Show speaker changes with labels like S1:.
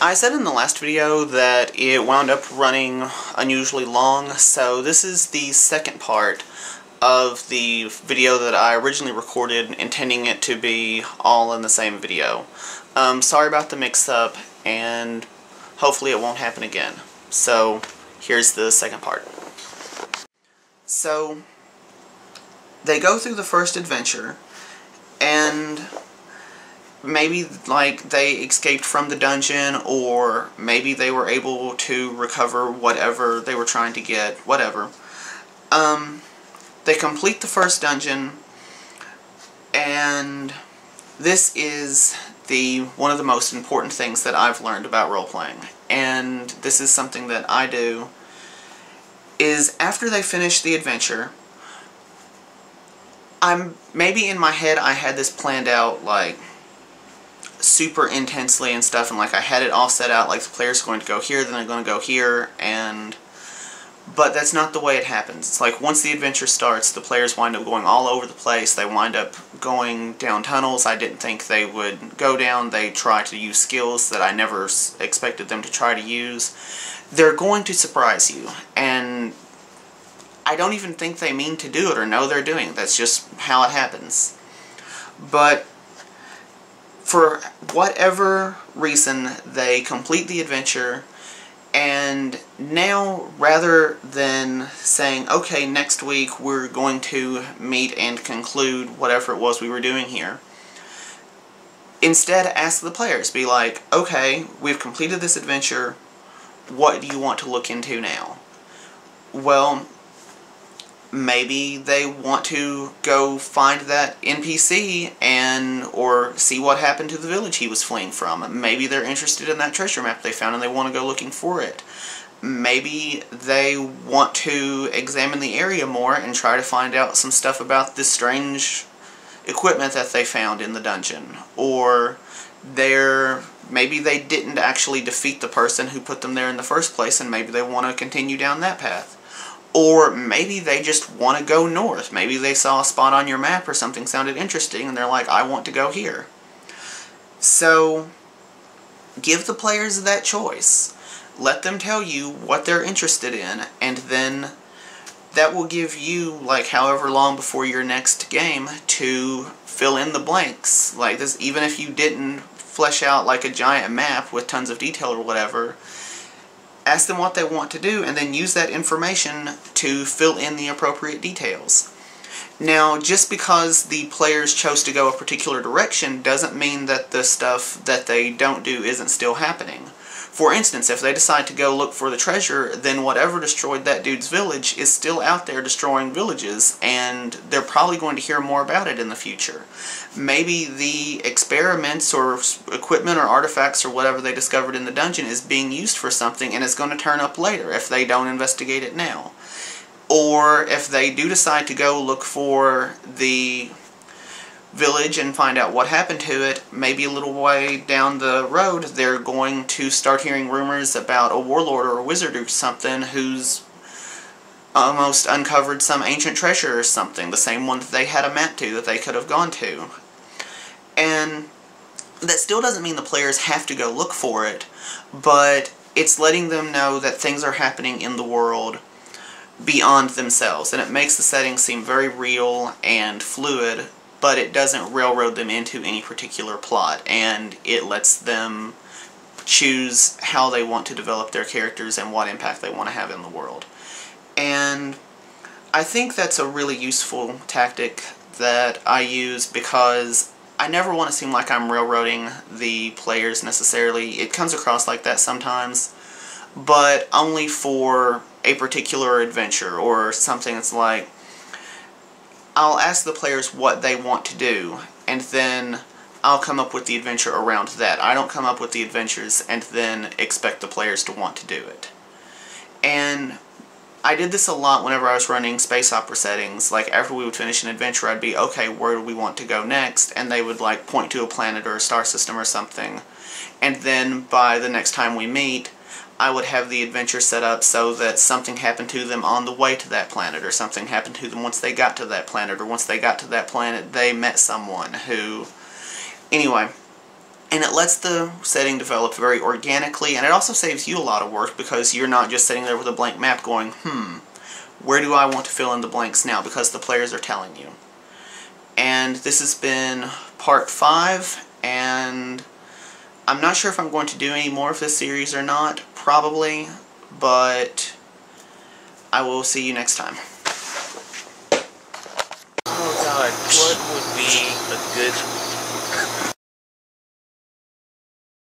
S1: I said in the last video that it wound up running unusually long, so this is the second part of the video that I originally recorded, intending it to be all in the same video. Sorry about the mix-up, and hopefully it won't happen again. So, here's the second part. So, they go through the first adventure, and maybe, like, they escaped from the dungeon, or maybe they were able to recover whatever they were trying to get, whatever. They complete the first dungeon, and this is one of the most important things that I've learned about role-playing, and this is something that I do, is after they finish the adventure, maybe in my head I had this planned out, like, super intensely and stuff, and like I had it all set out, like the player's going to go here, then they're going to go here, but that's not the way it happens. It's like once the adventure starts, the players wind up going all over the place. They wind up going down tunnels I didn't think they would go down. They try to use skills that I never expected them to try to use. They're going to surprise you, and I don't even think they mean to do it or know they're doing it. That's just how it happens. But for whatever reason, they complete the adventure, and now, rather than saying, okay, next week we're going to meet and conclude whatever it was we were doing here, instead ask the players, be like, okay, we've completed this adventure, what do you want to look into now? Well, maybe they want to go find that NPC or see what happened to the village he was fleeing from. Maybe they're interested in that treasure map they found and they want to go looking for it. Maybe they want to examine the area more and try to find out some stuff about this strange equipment that they found in the dungeon. Or maybe they didn't actually defeat the person who put them there in the first place, and maybe they want to continue down that path. Or maybe they just want to go north. Maybe they saw a spot on your map or something sounded interesting and they're like, I want to go here. So, give the players that choice. Let them tell you what they're interested in, and then that will give you, like, however long before your next game to fill in the blanks. Like this, even if you didn't flesh out like a giant map with tons of detail or whatever, ask them what they want to do, and then use that information to fill in the appropriate details. Now, just because the players chose to go a particular direction doesn't mean that the stuff that they don't do isn't still happening. For instance, if they decide to go look for the treasure, then whatever destroyed that dude's village is still out there destroying villages, and they're probably going to hear more about it in the future. Maybe the experiments or equipment or artifacts or whatever they discovered in the dungeon is being used for something and is going to turn up later if they don't investigate it now. Or if they do decide to go look for the village and find out what happened to it, maybe a little way down the road they're going to start hearing rumors about a warlord or a wizard or something who's almost uncovered some ancient treasure or something, the same one that they had a map to that they could have gone to. And that still doesn't mean the players have to go look for it, but it's letting them know that things are happening in the world beyond themselves, and it makes the setting seem very real and fluid, but it doesn't railroad them into any particular plot, and it lets them choose how they want to develop their characters and what impact they want to have in the world. And I think that's a really useful tactic that I use, because I never want to seem like I'm railroading the players necessarily. It comes across like that sometimes, but only for a particular adventure or something that's like, I'll ask the players what they want to do, and then I'll come up with the adventure around that. I don't come up with the adventures and then expect the players to want to do it. And I did this a lot whenever I was running space opera settings. Like, after we would finish an adventure, I'd be, okay, where do we want to go next? And they would, like, point to a planet or a star system or something. And then, by the next time we meet, I would have the adventure set up so that something happened to them on the way to that planet, or something happened to them once they got to that planet, or once they got to that planet they met someone who... Anyway, And it lets the setting develop very organically, and it also saves you a lot of work because you're not just sitting there with a blank map going, where do I want to fill in the blanks now, because the players are telling you. And this has been part 5, and I'm not sure if I'm going to do any more of this series or not, probably, but I will see you next time.
S2: Oh god, what would be a good